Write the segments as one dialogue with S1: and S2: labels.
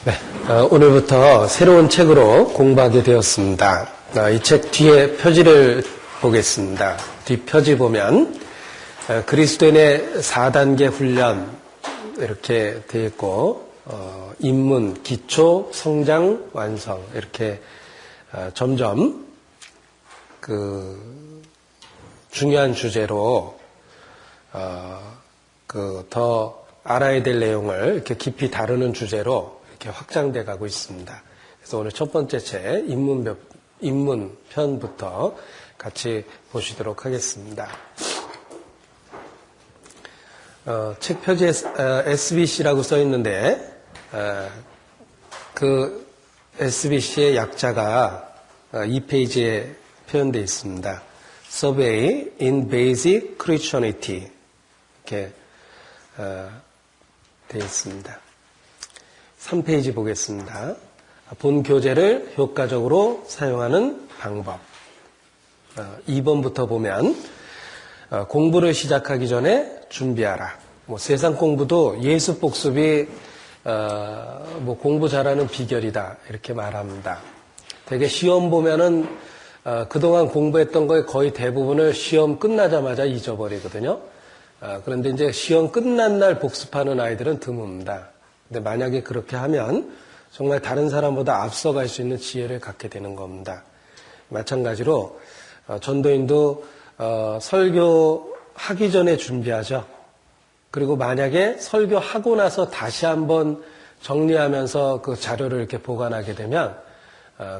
S1: 네, 오늘부터 새로운 책으로 공부하게 되었습니다. 이 책 뒤에 표지를 보겠습니다. 뒷표지 보면 그리스도인의 4단계 훈련 이렇게 되어 있고 입문, 기초, 성장, 완성 이렇게 점점 그 중요한 주제로 더 알아야 될 내용을 이렇게 깊이 다루는 주제로 이렇게 확장돼 가고 있습니다. 그래서 오늘 첫 번째 책 입문 편부터 같이 보시도록 하겠습니다. 책 표지에 SBC라고 써 있는데 그 SBC의 약자가 2페이지에 표현되어 있습니다. Survey in Basic Christianity 이렇게 되어 있습니다. 3페이지 보겠습니다. 본 교재를 효과적으로 사용하는 방법. 2번부터 보면 공부를 시작하기 전에 준비하라. 세상 공부도 예수 복습이 공부 잘하는 비결이다 이렇게 말합니다. 되게 시험 보면은 그동안 공부했던 거의 거의 대부분을 시험 끝나자마자 잊어버리거든요. 그런데 이제 시험 끝난 날 복습하는 아이들은 드뭅니다. 근데 만약에 그렇게 하면 정말 다른 사람보다 앞서갈 수 있는 지혜를 갖게 되는 겁니다. 마찬가지로 전도인도 설교하기 전에 준비하죠. 그리고 만약에 설교하고 나서 다시 한번 정리하면서 그 자료를 이렇게 보관하게 되면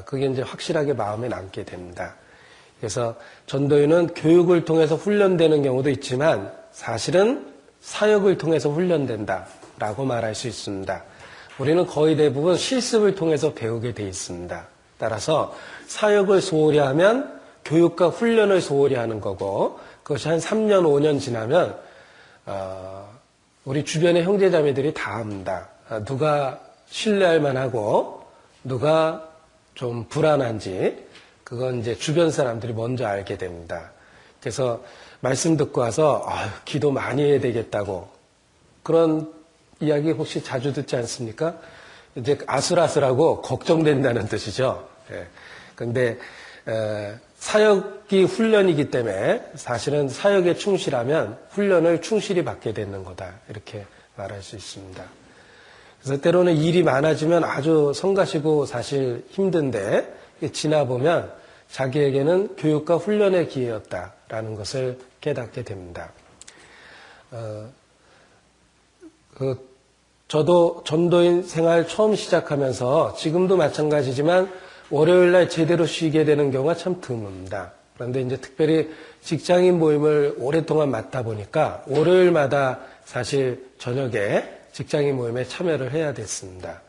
S1: 그게 이제 확실하게 마음에 남게 됩니다. 그래서 전도인은 교육을 통해서 훈련되는 경우도 있지만 사실은 사역을 통해서 훈련된다라고 말할 수 있습니다. 우리는 거의 대부분 실습을 통해서 배우게 돼 있습니다. 따라서 사역을 소홀히 하면 교육과 훈련을 소홀히 하는 거고 그것이 한 3년, 5년 지나면 우리 주변의 형제자매들이 다 압니다. 누가 신뢰할 만하고 누가 좀 불안한지 그건 이제 주변 사람들이 먼저 알게 됩니다. 그래서 말씀 듣고 와서 기도 많이 해야 되겠다고 그런 이야기 혹시 자주 듣지 않습니까? 이제 아슬아슬하고 걱정된다는 뜻이죠. 그런데 사역이 훈련이기 때문에 사실은 사역에 충실하면 훈련을 충실히 받게 되는 거다 이렇게 말할 수 있습니다. 그래서 때로는 일이 많아지면 아주 성가시고 사실 힘든데 지나보면 자기에게는 교육과 훈련의 기회였다라는 것을 깨닫게 됩니다. 저도 전도인 생활 처음 시작하면서 지금도 마찬가지지만 월요일날 제대로 쉬게 되는 경우가 참 드뭅니다. 그런데 이제 특별히 직장인 모임을 오랫동안 맡다 보니까 월요일마다 사실 저녁에 직장인 모임에 참여를 해야 됐습니다.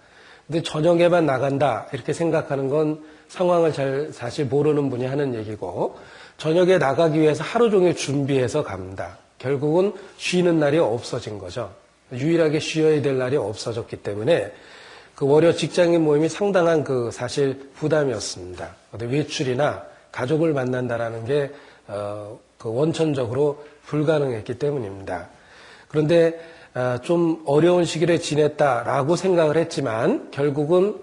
S1: 근데 저녁에만 나간다 이렇게 생각하는 건 상황을 잘 사실 모르는 분이 하는 얘기고 저녁에 나가기 위해서 하루 종일 준비해서 갑니다. 결국은 쉬는 날이 없어진 거죠. 유일하게 쉬어야 될 날이 없어졌기 때문에 그 월요 직장인 모임이 상당한 그 사실 부담이었습니다. 외출이나 가족을 만난다라는 게 그 원천적으로 불가능했기 때문입니다. 그런데 좀 어려운 시기를 지냈다라고 생각을 했지만 결국은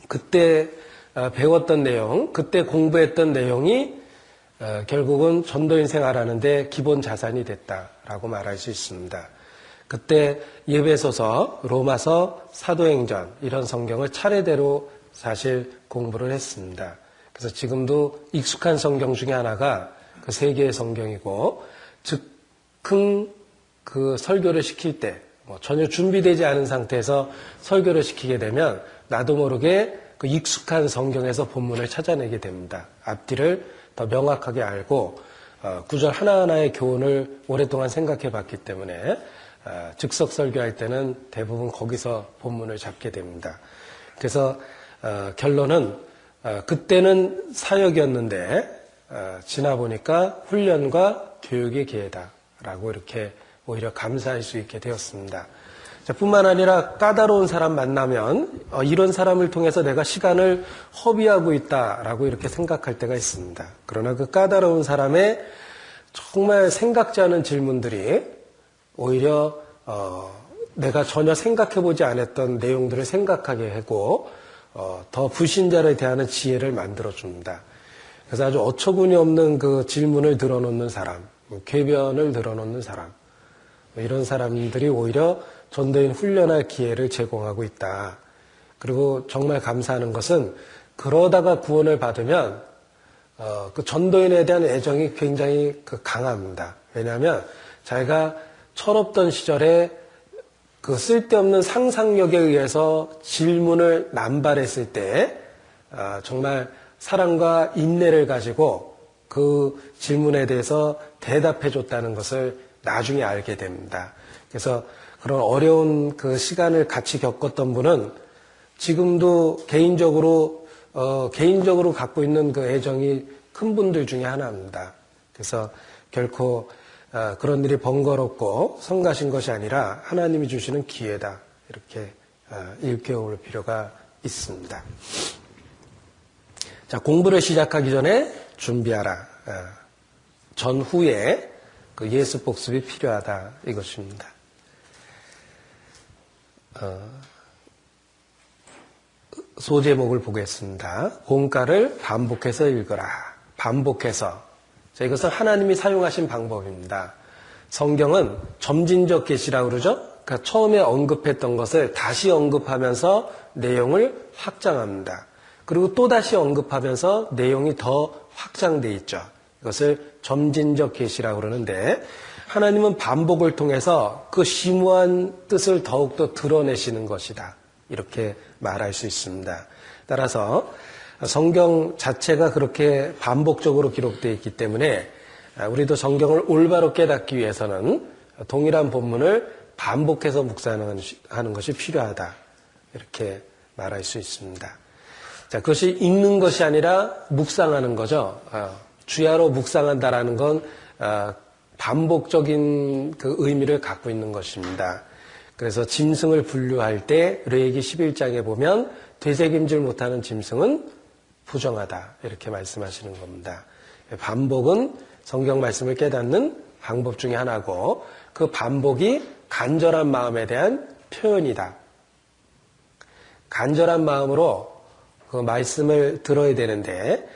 S1: 그때 배웠던 내용, 그때 공부했던 내용이 결국은 전도인 생활하는데 기본 자산이 됐다라고 말할 수 있습니다. 그때 예배소서, 로마서, 사도행전 이런 성경을 차례대로 사실 공부를 했습니다. 그래서 지금도 익숙한 성경 중에 하나가 그 세 개의 성경이고 즉흥 그 설교를 시킬 때 전혀 준비되지 않은 상태에서 설교를 시키게 되면 나도 모르게 그 익숙한 성경에서 본문을 찾아내게 됩니다. 앞뒤를 더 명확하게 알고 구절 하나하나의 교훈을 오랫동안 생각해 봤기 때문에 즉석 설교할 때는 대부분 거기서 본문을 잡게 됩니다. 그래서 결론은 그때는 사역이었는데 지나 보니까 훈련과 교육의 기회다라고 이렇게 오히려 감사할 수 있게 되었습니다. 뿐만 아니라 까다로운 사람 만나면 이런 사람을 통해서 내가 시간을 허비하고 있다라고 이렇게 생각할 때가 있습니다. 그러나 그 까다로운 사람의 정말 생각지 않은 질문들이 오히려 내가 전혀 생각해보지 않았던 내용들을 생각하게 하고 더 불신자를 대하는 지혜를 만들어줍니다. 그래서 아주 어처구니 없는 그 질문을 들어놓는 사람, 궤변을 들어놓는 사람, 이런 사람들이 오히려 전도인 훈련할 기회를 제공하고 있다. 그리고 정말 감사하는 것은 그러다가 구원을 받으면 그 전도인에 대한 애정이 굉장히 강합니다. 왜냐하면 자기가 철없던 시절에 그 쓸데없는 상상력에 의해서 질문을 남발했을 때 정말 사랑과 인내를 가지고 그 질문에 대해서 대답해줬다는 것을 나중에 알게 됩니다. 그래서 그런 어려운 그 시간을 같이 겪었던 분은 지금도 개인적으로 갖고 있는 그 애정이 큰 분들 중에 하나입니다. 그래서 결코 그런 일이 번거롭고 성가신 것이 아니라 하나님이 주시는 기회다. 이렇게 일깨울 필요가 있습니다. 자, 공부를 시작하기 전에 준비하라. 전후에 그 예수 복습이 필요하다. 이것입니다. 소제목을 보겠습니다. 공과를 반복해서 읽어라. 반복해서. 자, 이것은 하나님이 사용하신 방법입니다. 성경은 점진적 계시라고 그러죠? 그러니까 처음에 언급했던 것을 다시 언급하면서 내용을 확장합니다. 그리고 또다시 언급하면서 내용이 더 확장돼 있죠. 이것을 점진적 계시라고 그러는데 하나님은 반복을 통해서 그 심오한 뜻을 더욱더 드러내시는 것이다. 이렇게 말할 수 있습니다. 따라서 성경 자체가 그렇게 반복적으로 기록되어 있기 때문에 우리도 성경을 올바로 깨닫기 위해서는 동일한 본문을 반복해서 묵상하는 것이 필요하다. 이렇게 말할 수 있습니다. 자, 그것이 읽는 것이 아니라 묵상하는 거죠. 주야로 묵상한다라는 건 반복적인 그 의미를 갖고 있는 것입니다. 그래서 짐승을 분류할 때 레위기 11장에 보면 되새김질 못하는 짐승은 부정하다. 이렇게 말씀하시는 겁니다. 반복은 성경 말씀을 깨닫는 방법 중에 하나고 그 반복이 간절한 마음에 대한 표현이다. 간절한 마음으로 그 말씀을 들어야 되는데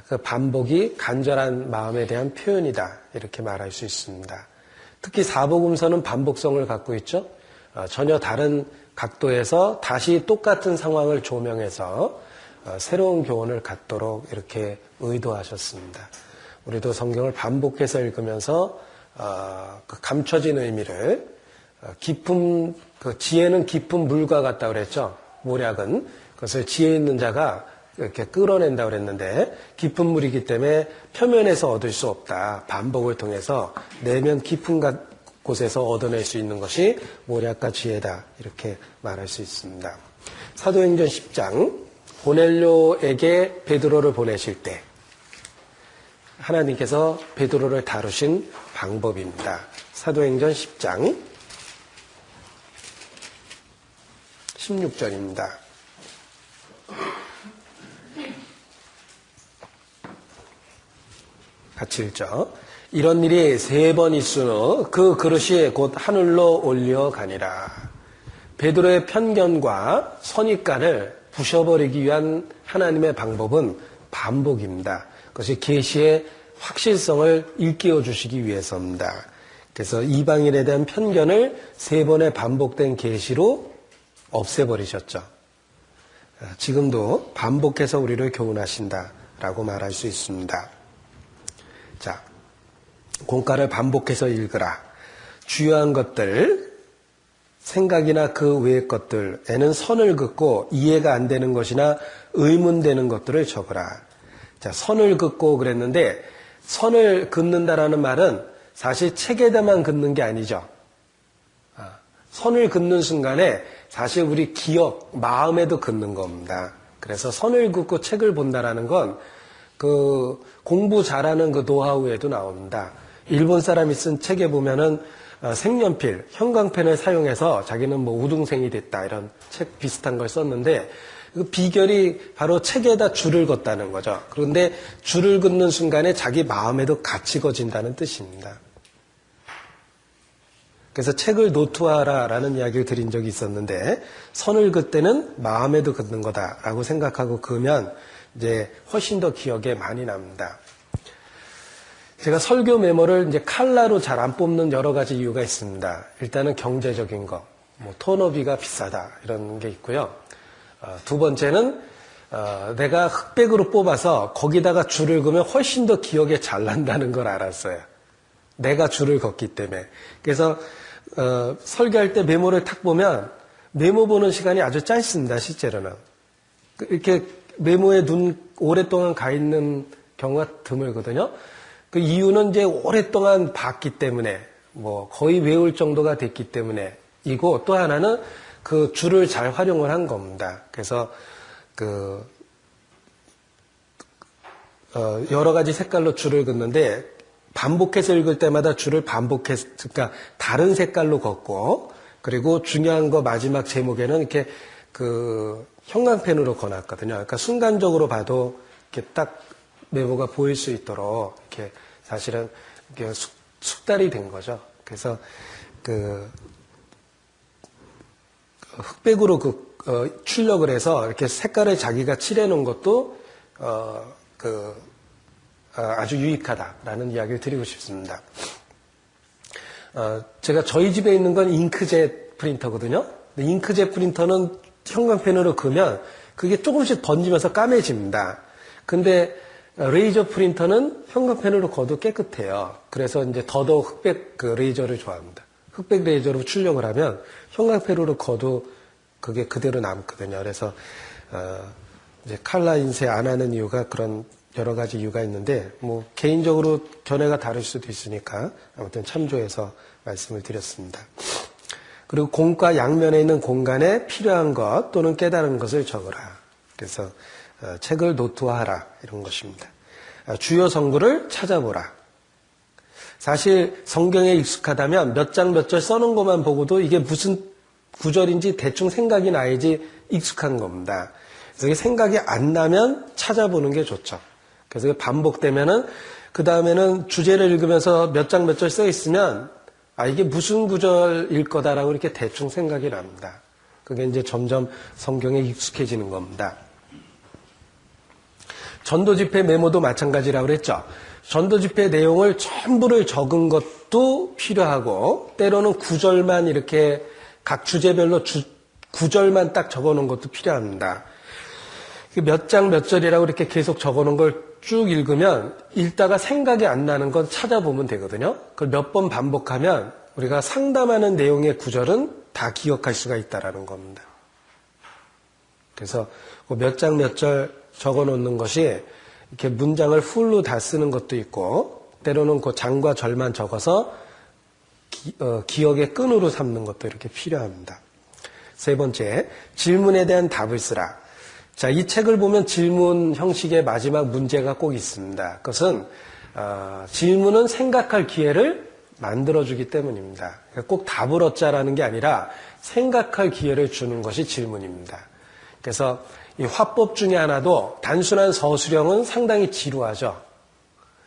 S1: 그 반복이 간절한 마음에 대한 표현이다. 이렇게 말할 수 있습니다. 특히 사복음서는 반복성을 갖고 있죠. 전혀 다른 각도에서 다시 똑같은 상황을 조명해서 새로운 교훈을 갖도록 이렇게 의도하셨습니다. 우리도 성경을 반복해서 읽으면서 그 감춰진 의미를 깊은 그 지혜는 깊은 물과 같다고 그랬죠. 모략은 그것을 지혜 있는 자가 이렇게 끌어낸다고 그랬는데 깊은 물이기 때문에 표면에서 얻을 수 없다. 반복을 통해서 내면 깊은 곳에서 얻어낼 수 있는 것이 모략과 지혜다. 이렇게 말할 수 있습니다. 사도행전 10장 고넬료에게 베드로를 보내실 때 하나님께서 베드로를 다루신 방법입니다. 사도행전 10장 16절입니다. 같이 읽죠. 이런 일이 3번 있으므 그 그릇이 곧 하늘로 올려가니라. 베드로의 편견과 선입관을 부셔버리기 위한 하나님의 방법은 반복입니다. 그것이 계시의 확실성을 일깨워 주시기 위해서입니다. 그래서 이방인에 대한 편견을 3번의 반복된 계시로 없애버리셨죠. 지금도 반복해서 우리를 교훈하신다라고 말할 수 있습니다. 자, 공과를 반복해서 읽으라. 주요한 것들, 생각이나 그 외의 것들에는 선을 긋고 이해가 안 되는 것이나 의문되는 것들을 적으라. 자, 선을 긋고 그랬는데 선을 긋는다라는 말은 사실 책에다만 긋는 게 아니죠. 선을 긋는 순간에 사실 우리 기억, 마음에도 긋는 겁니다. 그래서 선을 긋고 책을 본다라는 건 그 공부 잘하는 그 노하우에도 나옵니다. 일본 사람이 쓴 책에 보면은 색연필, 형광펜을 사용해서 자기는 뭐 우등생이 됐다 이런 책 비슷한 걸 썼는데 그 비결이 바로 책에다 줄을 긋다는 거죠. 그런데 줄을 긋는 순간에 자기 마음에도 같이 긋어진다는 뜻입니다. 그래서 책을 노트화하라라는 이야기를 드린 적이 있었는데 선을 긋때는 마음에도 긋는 거다라고 생각하고 그으면 이제 훨씬 더 기억에 많이 납니다. 제가 설교 메모를 이제 칼라로 잘 안 뽑는 여러 가지 이유가 있습니다. 일단은 경제적인 거, 토너비가 비싸다 이런 게 있고요. 두 번째는 내가 흑백으로 뽑아서 거기다가 줄을 그으면 훨씬 더 기억에 잘 난다는 걸 알았어요. 내가 줄을 걷기 때문에. 그래서 설교할 때 메모를 탁 보면 메모 보는 시간이 아주 짧습니다. 실제로는. 이렇게 메모에 눈 오랫동안 가 있는 경우가 드물거든요. 그 이유는 이제 오랫동안 봤기 때문에 거의 외울 정도가 됐기 때문에 이고 또 하나는 그 줄을 잘 활용을 한 겁니다. 그래서 여러 가지 색깔로 줄을 긋는데 반복해서 읽을 때마다 줄을 그러니까 다른 색깔로 긋고 그리고 중요한 거 마지막 제목에는 이렇게 형광펜으로 그어놨거든요. 그러니까 순간적으로 봐도 이렇게 딱 메모가 보일 수 있도록 이렇게 사실은 이렇게 숙달이 된 거죠. 그래서 흑백으로 출력을 해서 이렇게 색깔을 자기가 칠해놓은 것도 아주 유익하다라는 이야기를 드리고 싶습니다. 제가 저희 집에 있는 건 잉크젯 프린터거든요. 근데 잉크젯 프린터는 형광펜으로 그으면 그게 조금씩 번지면서 까매집니다. 근데 레이저 프린터는 형광펜으로 그어도 깨끗해요. 그래서 이제 더더욱 흑백 레이저를 좋아합니다. 흑백 레이저로 출력을 하면 형광펜으로 그어도 그게 그대로 남거든요. 그래서 이제 칼라 인쇄 안 하는 이유가 그런 여러 가지 이유가 있는데 개인적으로 견해가 다를 수도 있으니까 아무튼 참조해서 말씀을 드렸습니다. 그리고 공과 양면에 있는 공간에 필요한 것 또는 깨달은 것을 적으라. 그래서 책을 노트화하라 이런 것입니다. 주요 성구를 찾아보라. 사실 성경에 익숙하다면 몇 장 몇 절 써놓은 것만 보고도 이게 무슨 구절인지 대충 생각이 나야지 익숙한 겁니다. 그래서 이게 생각이 안 나면 찾아보는 게 좋죠. 그래서 반복되면은 그 다음에는 주제를 읽으면서 몇 장 몇 절 써 있으면 이게 무슨 구절일 거다라고 이렇게 대충 생각이 납니다. 그게 이제 점점 성경에 익숙해지는 겁니다. 전도 집회 메모도 마찬가지라고 그랬죠. 전도 집회 내용을 전부를 적은 것도 필요하고 때로는 구절만 이렇게 각 주제별로 구절만 딱 적어놓은 것도 필요합니다. 몇 장 몇 절이라고 이렇게 계속 적어놓은 걸 쭉 읽으면 읽다가 생각이 안 나는 건 찾아보면 되거든요. 그걸 몇 번 반복하면 우리가 상담하는 내용의 구절은 다 기억할 수가 있다라는 겁니다. 그래서 몇 장 몇 절 적어놓는 것이 이렇게 문장을 풀로 다 쓰는 것도 있고 때로는 그 장과 절만 적어서 기억의 끈으로 삼는 것도 이렇게 필요합니다. 세 번째, 질문에 대한 답을 쓰라. 자, 이 책을 보면 질문 형식의 마지막 문제가 꼭 있습니다. 그것은 질문은 생각할 기회를 만들어주기 때문입니다. 꼭 답을 얻자라는 게 아니라 생각할 기회를 주는 것이 질문입니다. 그래서 이 화법 중에 하나도 단순한 서술형은 상당히 지루하죠.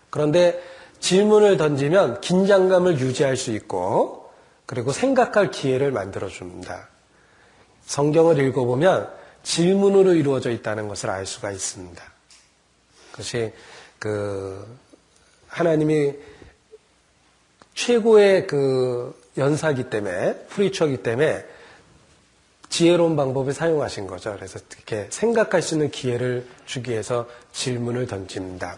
S1: 그런데 질문을 던지면 긴장감을 유지할 수 있고 그리고 생각할 기회를 만들어줍니다. 성경을 읽어보면 질문으로 이루어져 있다는 것을 알 수가 있습니다. 그것이 하나님이 최고의 연사기 때문에 프리처기 때문에 지혜로운 방법을 사용하신 거죠. 그래서 이렇게 생각할 수 있는 기회를 주기 위해서 질문을 던집니다.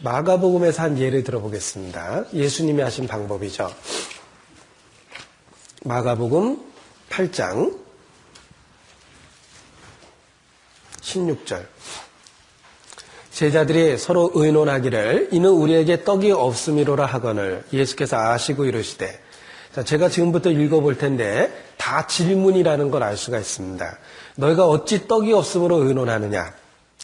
S1: 마가복음에서 한 예를 들어보겠습니다. 예수님이 하신 방법이죠. 마가복음 8장 16절. 제자들이 서로 의논하기를 이는 우리에게 떡이 없음이로라 하거늘 예수께서 아시고 이르시되. 자, 제가 지금부터 읽어볼 텐데 다 질문이라는 걸 알 수가 있습니다. 너희가 어찌 떡이 없음으로 의논하느냐?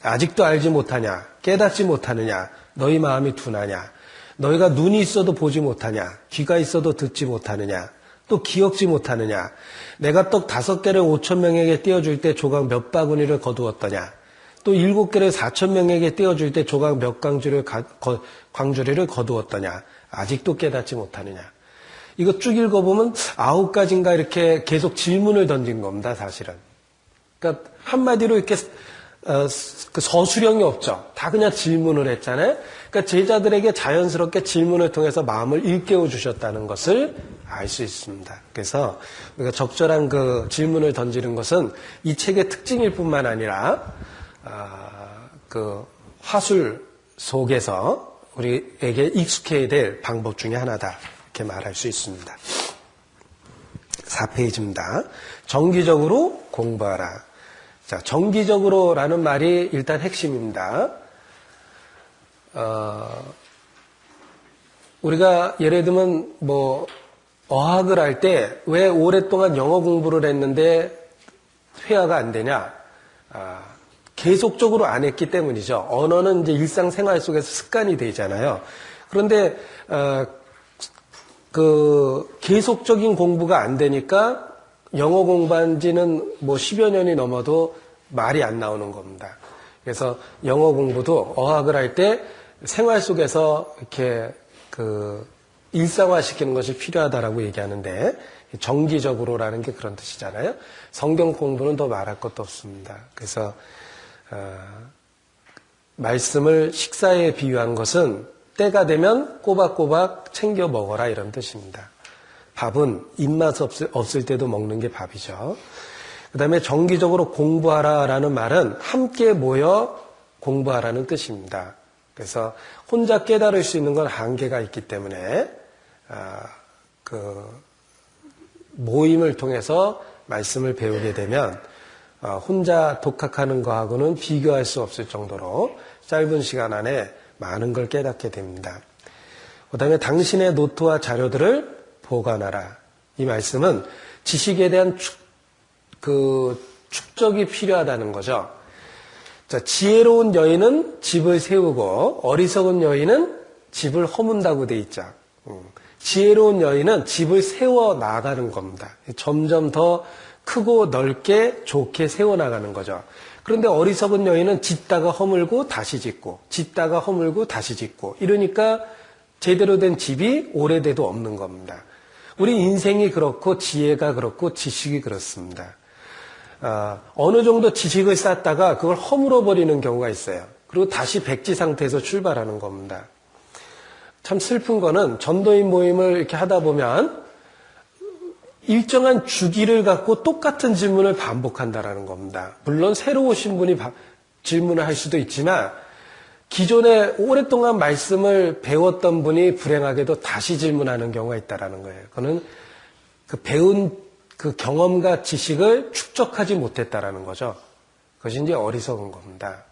S1: 아직도 알지 못하냐? 깨닫지 못하느냐? 너희 마음이 둔하냐? 너희가 눈이 있어도 보지 못하냐? 귀가 있어도 듣지 못하느냐? 또 기억지 못하느냐? 내가 떡 5개를 5,000명에게 떼어줄 때 조각 몇 바구니를 거두었더냐? 또 7개를 4,000명에게 떼어줄 때 조각 몇 광주리를 거두었더냐? 아직도 깨닫지 못하느냐? 이거 쭉 읽어보면 9가지인가 이렇게 계속 질문을 던진 겁니다, 사실은. 그러니까 한마디로 이렇게 그 서술형이 없죠. 다 그냥 질문을 했잖아요. 그러니까 제자들에게 자연스럽게 질문을 통해서 마음을 일깨워 주셨다는 것을 알 수 있습니다. 그래서 우리가 적절한 그 질문을 던지는 것은 이 책의 특징일 뿐만 아니라 그 화술 속에서 우리에게 익숙해야 될 방법 중에 하나다. 이렇게 말할 수 있습니다. 4페이지입니다. 정기적으로 공부하라. 자, 정기적으로라는 말이 일단 핵심입니다. 우리가 예를 들면 뭐 어학을 할 때 왜 오랫동안 영어 공부를 했는데 회화가 안 되냐? 계속적으로 안 했기 때문이죠. 언어는 이제 일상생활 속에서 습관이 되잖아요. 그런데 그 계속적인 공부가 안 되니까 영어 공부한 지는 뭐 10여 년이 넘어도 말이 안 나오는 겁니다. 그래서 영어 공부도 어학을 할 때 생활 속에서 이렇게 그 일상화시키는 것이 필요하다라고 얘기하는데 정기적으로라는 게 그런 뜻이잖아요. 성경 공부는 더 말할 것도 없습니다. 그래서 말씀을 식사에 비유한 것은 때가 되면 꼬박꼬박 챙겨 먹어라 이런 뜻입니다. 밥은 입맛 없을 때도 먹는 게 밥이죠. 그 다음에 정기적으로 공부하라라는 말은 함께 모여 공부하라는 뜻입니다. 그래서 혼자 깨달을 수 있는 건 한계가 있기 때문에 그 모임을 통해서 말씀을 배우게 되면 혼자 독학하는 거하고는 비교할 수 없을 정도로 짧은 시간 안에 많은 걸 깨닫게 됩니다. 그 다음에 당신의 노트와 자료들을 보관하라. 이 말씀은 지식에 대한 축적이 필요하다는 거죠. 자, 지혜로운 여인은 집을 세우고 어리석은 여인은 집을 허문다고 돼 있죠. 지혜로운 여인은 집을 세워 나가는 겁니다. 점점 더 크고 넓게 좋게 세워나가는 거죠. 그런데 어리석은 여인은 짓다가 허물고 다시 짓고 짓다가 허물고 다시 짓고 이러니까 제대로 된 집이 오래돼도 없는 겁니다. 우리 인생이 그렇고 지혜가 그렇고 지식이 그렇습니다. 어느 정도 지식을 쌓다가 그걸 허물어버리는 경우가 있어요. 그리고 다시 백지 상태에서 출발하는 겁니다. 참 슬픈 거는 전도인 모임을 이렇게 하다 보면 일정한 주기를 갖고 똑같은 질문을 반복한다라는 겁니다. 물론 새로 오신 분이 질문을 할 수도 있지만 기존에 오랫동안 말씀을 배웠던 분이 불행하게도 다시 질문하는 경우가 있다라는 거예요. 그거는 그 배운 그 경험과 지식을 축적하지 못했다라는 거죠. 그것이 이제 어리석은 겁니다.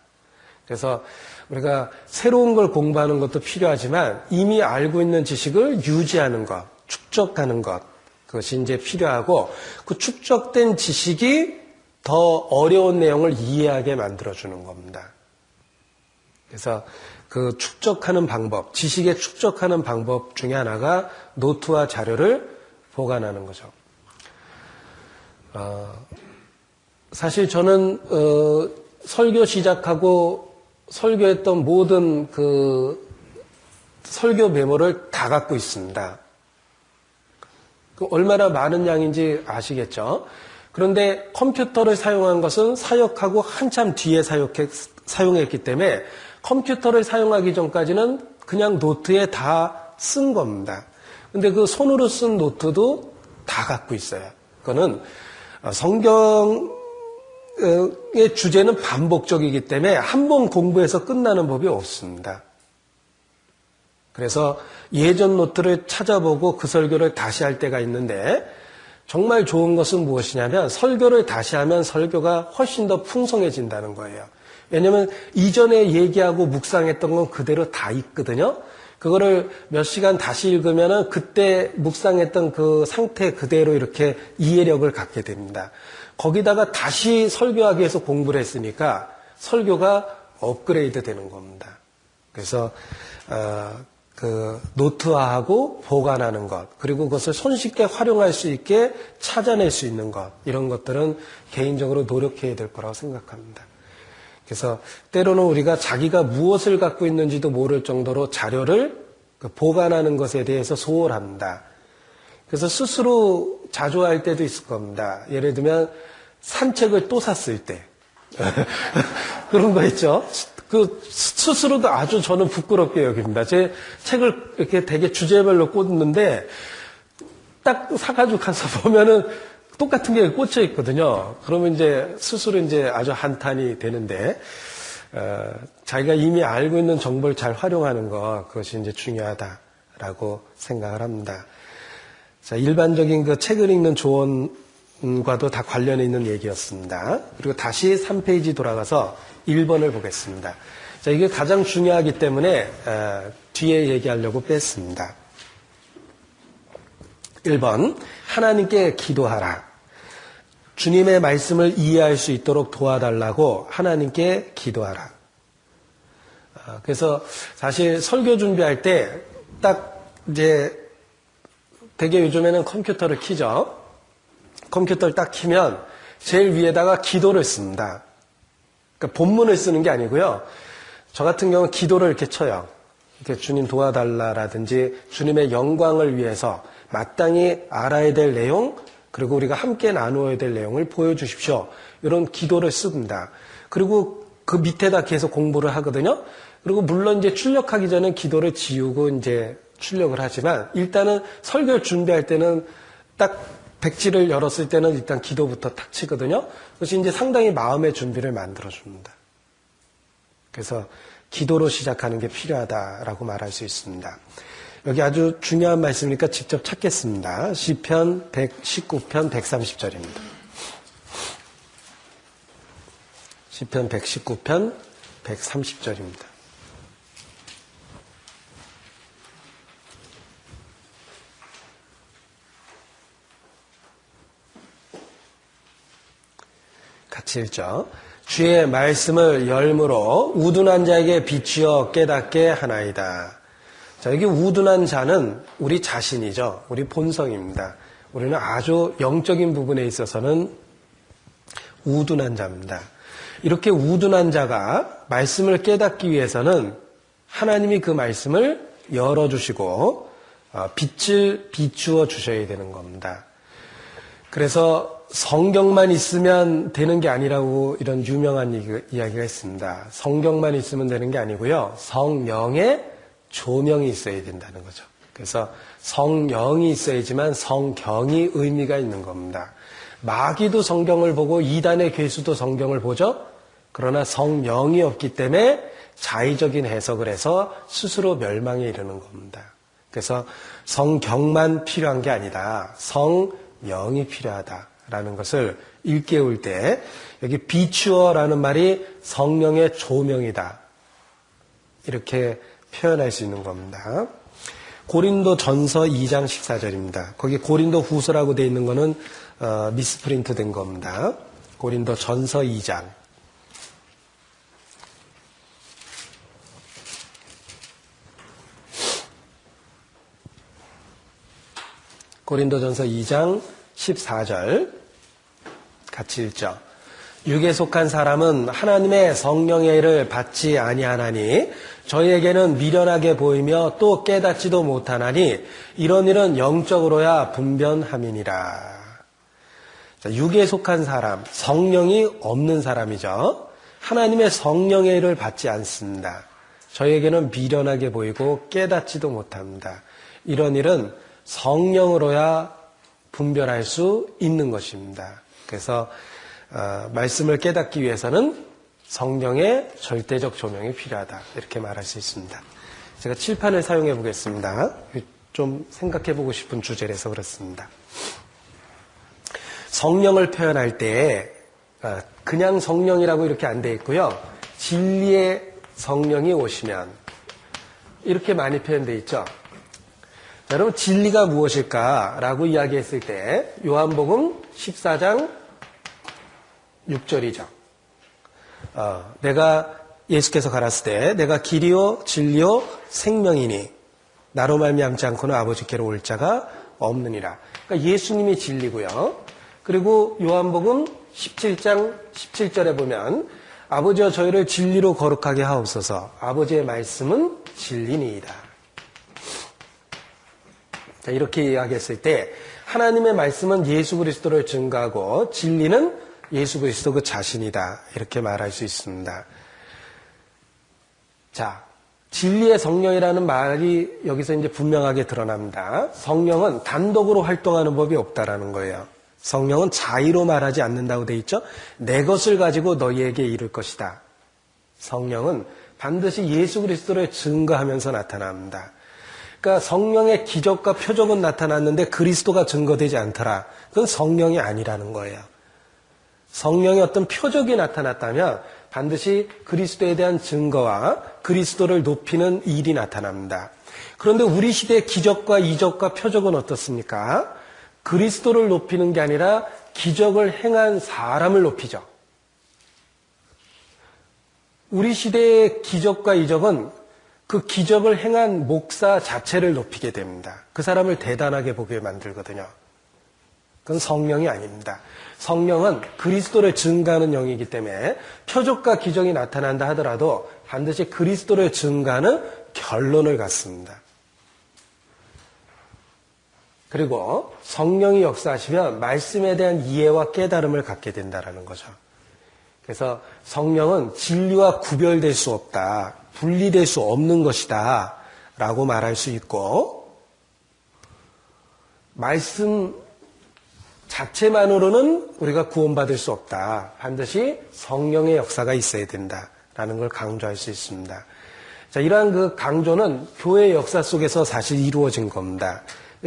S1: 그래서 우리가 새로운 걸 공부하는 것도 필요하지만 이미 알고 있는 지식을 유지하는 것, 축적하는 것, 그것이 이제 필요하고 그 축적된 지식이 더 어려운 내용을 이해하게 만들어주는 겁니다. 그래서 그 축적하는 방법, 지식에 축적하는 방법 중에 하나가 노트와 자료를 보관하는 거죠. 사실 저는 설교 시작하고 설교했던 모든 그 설교 메모를 다 갖고 있습니다. 얼마나 많은 양인지 아시겠죠? 그런데 컴퓨터를 사용한 것은 사역하고 한참 뒤에 사용했기 때문에 컴퓨터를 사용하기 전까지는 그냥 노트에 다 쓴 겁니다. 근데 그 손으로 쓴 노트도 다 갖고 있어요. 그거는 성경의 주제는 반복적이기 때문에 한 번 공부해서 끝나는 법이 없습니다. 그래서 예전 노트를 찾아보고 그 설교를 다시 할 때가 있는데 정말 좋은 것은 무엇이냐면 설교를 다시 하면 설교가 훨씬 더 풍성해진다는 거예요. 왜냐하면 이전에 얘기하고 묵상했던 건 그대로 다 있거든요. 그거를 몇 시간 다시 읽으면 그때 묵상했던 그 상태 그대로 이렇게 이해력을 갖게 됩니다. 거기다가 다시 설교하기 위해서 공부를 했으니까 설교가 업그레이드 되는 겁니다. 그래서 그 노트화하고 보관하는 것, 그리고 그것을 손쉽게 활용할 수 있게 찾아낼 수 있는 것, 이런 것들은 개인적으로 노력해야 될 거라고 생각합니다. 그래서 때로는 우리가 자기가 무엇을 갖고 있는지도 모를 정도로 자료를 보관하는 것에 대해서 소홀합니다. 그래서 스스로 자조할 때도 있을 겁니다. 예를 들면 산책을 또 샀을 때 그런 거 있죠. 그 스스로도 아주 저는 부끄럽게 여깁니다. 제 책을 이렇게 되게 주제별로 꽂는데 딱 사가지고 가서 보면은 똑같은 게 꽂혀 있거든요. 그러면 이제 스스로 이제 아주 한탄이 되는데 자기가 이미 알고 있는 정보를 잘 활용하는 것, 그것이 이제 중요하다라고 생각을 합니다. 자, 일반적인 그 책을 읽는 조언과도 다 관련해 있는 얘기였습니다. 그리고 다시 3페이지 돌아가서 1번을 보겠습니다. 자, 이게 가장 중요하기 때문에 뒤에 얘기하려고 뺐습니다. 1번, 하나님께 기도하라. 주님의 말씀을 이해할 수 있도록 도와달라고 하나님께 기도하라. 그래서 사실 설교 준비할 때 딱 이제 되게 요즘에는 컴퓨터를 키죠. 컴퓨터를 딱 키면 제일 위에다가 기도를 씁니다. 그러니까 본문을 쓰는 게 아니고요. 저 같은 경우는 기도를 이렇게 쳐요. 이렇게 주님 도와달라라든지 주님의 영광을 위해서 마땅히 알아야 될 내용, 그리고 우리가 함께 나누어야 될 내용을 보여주십시오. 이런 기도를 씁니다. 그리고 그 밑에다 계속 공부를 하거든요. 그리고 물론 이제 출력하기 전에 기도를 지우고 이제 출력을 하지만 일단은 설교를 준비할 때는 딱 백지를 열었을 때는 일단 기도부터 탁 치거든요. 그것이 이제 상당히 마음의 준비를 만들어줍니다. 그래서 기도로 시작하는 게 필요하다라고 말할 수 있습니다. 여기 아주 중요한 말씀이니까 직접 찾겠습니다. 시편 119편 130절입니다. 시편 119편 130절입니다. 같이 읽죠. 주의 말씀을 열무로 우둔한 자에게 비추어 깨닫게 하나이다. 자, 여기 우둔한 자는 우리 자신이죠. 우리 본성입니다. 우리는 아주 영적인 부분에 있어서는 우둔한 자입니다. 이렇게 우둔한 자가 말씀을 깨닫기 위해서는 하나님이 그 말씀을 열어주시고 빛을 비추어 주셔야 되는 겁니다. 그래서 성경만 있으면 되는 게 아니라고 이런 유명한 이야기가 있습니다. 성경만 있으면 되는 게 아니고요. 성령의 조명이 있어야 된다는 거죠. 그래서 성령이 있어야지만 성경이 의미가 있는 겁니다. 마귀도 성경을 보고 이단의 괴수도 성경을 보죠. 그러나 성령이 없기 때문에 자의적인 해석을 해서 스스로 멸망에 이르는 겁니다. 그래서 성경만 필요한 게 아니다. 성령이 필요하다라는 것을 일깨울 때 여기 비추어라는 말이 성령의 조명이다. 이렇게 표현할 수 있는 겁니다. 고린도 전서 2장 14절입니다. 거기 고린도 후서라고 되어 있는 거는 미스프린트 된 겁니다. 고린도 전서 2장. 고린도전서 2장 14절 같이 읽죠. 육에 속한 사람은 하나님의 성령의 일을 받지 아니하나니 저희에게는 미련하게 보이며 또 깨닫지도 못하나니 이런 일은 영적으로야 분변함이니라. 자, 육에 속한 사람, 성령이 없는 사람이죠. 하나님의 성령의 일을 받지 않습니다. 저희에게는 미련하게 보이고 깨닫지도 못합니다. 이런 일은 성령으로야 분별할 수 있는 것입니다. 그래서 말씀을 깨닫기 위해서는 성령의 절대적 조명이 필요하다. 이렇게 말할 수 있습니다. 제가 칠판을 사용해 보겠습니다. 좀 생각해 보고 싶은 주제라서 그렇습니다. 성령을 표현할 때 그냥 성령이라고 이렇게 안 돼 있고요. 진리의 성령이 오시면 이렇게 많이 표현되어 있죠. 자, 여러분 진리가 무엇일까라고 이야기했을 때 요한복음 14장 6절이죠. 내가 예수께서 가라을 때 내가 길이요 진리요 생명이니 나로 말미암지 않고는 아버지께로 올 자가 없느니라. 그러니까 예수님이 진리고요. 그리고 요한복음 17장 17절에 보면 아버지여 저희를 진리로 거룩하게 하옵소서. 아버지의 말씀은 진리니이다. 자, 이렇게 이야기했을 때 하나님의 말씀은 예수 그리스도를 증거하고 진리는 예수 그리스도 그 자신이다. 이렇게 말할 수 있습니다. 자, 진리의 성령이라는 말이 여기서 이제 분명하게 드러납니다. 성령은 단독으로 활동하는 법이 없다라는 거예요. 성령은 자의로 말하지 않는다고 돼 있죠. 내 것을 가지고 너희에게 이룰 것이다. 성령은 반드시 예수 그리스도를 증거하면서 나타납니다. 그러니까 성령의 기적과 표적은 나타났는데 그리스도가 증거되지 않더라. 그건 성령이 아니라는 거예요. 성령의 어떤 표적이 나타났다면 반드시 그리스도에 대한 증거와 그리스도를 높이는 일이 나타납니다. 그런데 우리 시대의 기적과 이적과 표적은 어떻습니까? 그리스도를 높이는 게 아니라 기적을 행한 사람을 높이죠. 우리 시대의 기적과 이적은 그 기적을 행한 목사 자체를 높이게 됩니다. 그 사람을 대단하게 보게 만들거든요. 그건 성령이 아닙니다. 성령은 그리스도를 증거하는 영이기 때문에 표적과 기적이 나타난다 하더라도 반드시 그리스도를 증거하는 결론을 갖습니다. 그리고 성령이 역사하시면 말씀에 대한 이해와 깨달음을 갖게 된다는 거죠. 그래서 성령은 진리와 구별될 수 없다, 분리될 수 없는 것이다 라고 말할 수 있고, 말씀 자체만으로는 우리가 구원받을 수 없다. 반드시 성령의 역사가 있어야 된다라는 걸 강조할 수 있습니다. 자, 이러한 그 강조는 교회 역사 속에서 사실 이루어진 겁니다.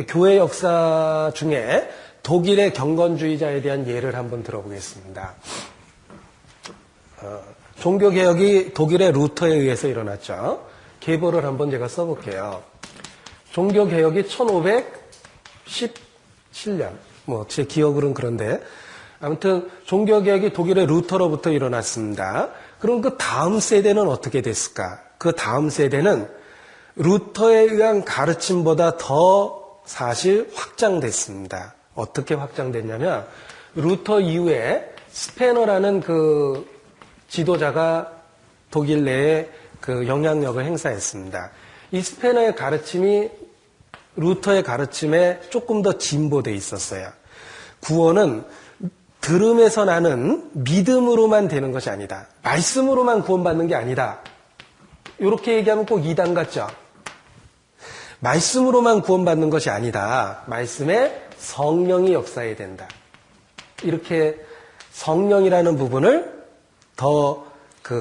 S1: 교회 역사 중에 독일의 경건주의자에 대한 예를 한번 들어보겠습니다. 종교개혁이 독일의 루터에 의해서 일어났죠. 계보를 한번 제가 써볼게요. 종교개혁이 1517년, 제 기억으로는 그런데, 아무튼 종교개혁이 독일의 루터로부터 일어났습니다. 그럼 그 다음 세대는 어떻게 됐을까? 그 다음 세대는 루터에 의한 가르침보다 더 사실 확장됐습니다. 어떻게 확장됐냐면, 루터 이후에 스페너라는 그 지도자가 독일 내에 그 영향력을 행사했습니다. 이 스페너의 가르침이 루터의 가르침에 조금 더 진보되어 있었어요. 구원은 들음에서 나는 믿음으로만 되는 것이 아니다. 말씀으로만 구원받는 게 아니다. 이렇게 얘기하면 꼭 이단 같죠? 말씀으로만 구원받는 것이 아니다. 말씀에 성령이 역사해야 된다. 이렇게 성령이라는 부분을 더